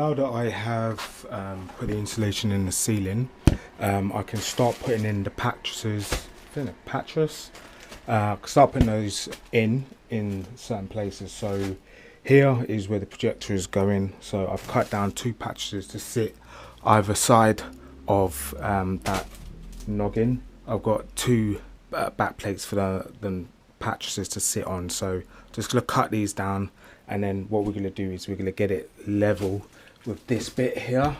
Now that I have put the insulation in the ceiling, I can start putting in the pattresses. I think a pattress. I can start putting those in certain places. So here is where the projector is going. So I've cut down 2 pattresses to sit either side of that noggin. I've got 2 back plates for the pattresses to sit on. So just gonna cut these down, and then what we're gonna do is we're gonna get it level with this bit here,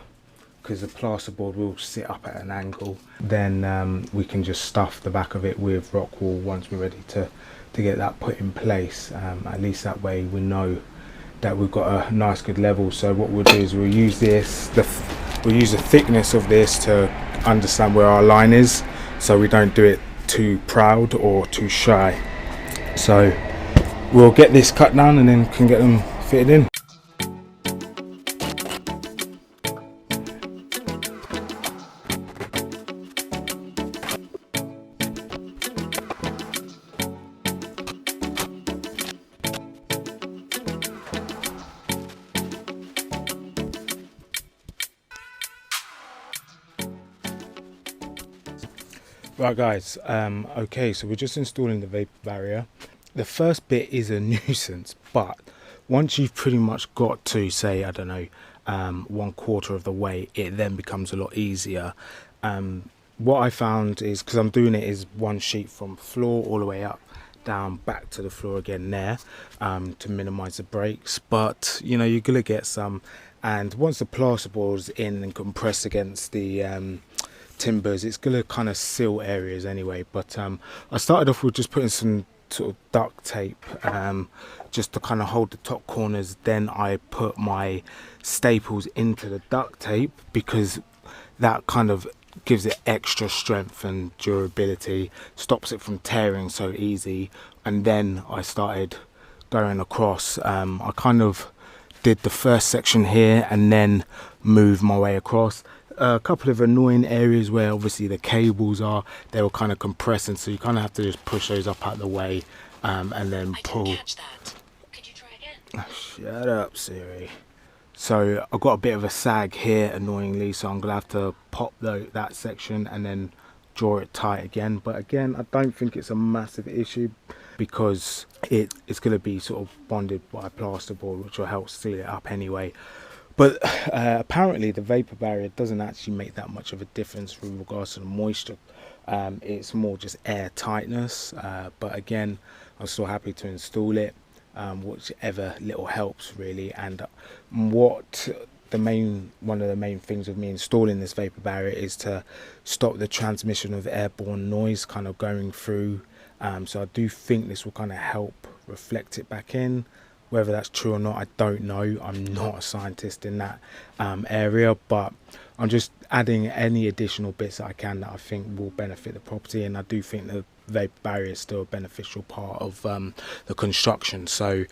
because the plasterboard will sit up at an angle. Then we can just stuff the back of it with rock wool once we're ready to get that put in place. At least that way we know that we've got a nice good level. So what we'll do is we'll use this, we'll use the thickness of this to understand where our line is, so we don't do it too proud or too shy. So we'll get this cut down and then can get them fitted in. Right guys, okay, so we're just installing the vapor barrier. The first bit is a nuisance, but once you've pretty much got to, say, I don't know, 1/4 of the way, it then becomes a lot easier. What I found is, because I'm doing it, is 1 sheet from floor all the way up, down, back to the floor again there, to minimize the breaks. But you know, you're gonna get some, and once the plasterboard's in and compressed against the timbers, it's gonna kind of seal areas anyway. But I started off with just putting some sort of duct tape just to kind of hold the top corners. Then I put my staples into the duct tape, because that kind of gives it extra strength and durability, stops it from tearing so easy. And then I started going across. I kind of did the first section here and then moved my way across. A couple of annoying areas where obviously the cables are, they were kind of compressing, so you kind of have to just push those up out the way and then pull. I didn't catch that. Could you try again? Shut up, Siri. So I've got a bit of a sag here, annoyingly, so I'm gonna have to pop that section and then draw it tight again. But again, I don't think it's a massive issue, because it's going to be sort of bonded by plasterboard, which will help seal it up anyway. But apparently the vapor barrier doesn't actually make that much of a difference with regards to the moisture. It's more just air tightness. But again, I'm still happy to install it, whichever little helps really. And one of the main things of me installing this vapor barrier is to stop the transmission of airborne noise kind of going through. So I do think this will kind of help reflect it back in. Whether that's true or not, I don't know. I'm not a scientist in that area, but I'm just adding any additional bits that I can that I think will benefit the property. And I do think the vapor barrier is still a beneficial part of the construction. So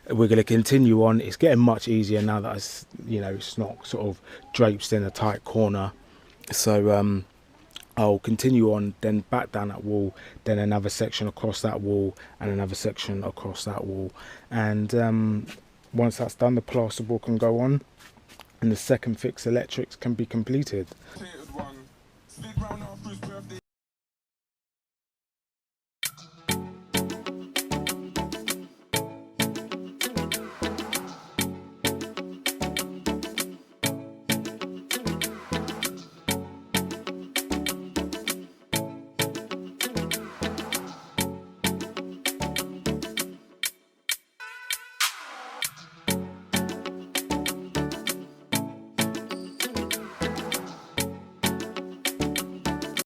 we're going to continue on. It's getting much easier now that it's not sort of draped in a tight corner. So I'll continue on, then back down that wall, then another section across that wall, and another section across that wall. And once that's done, the plasterboard can go on, and the second fix electrics can be completed.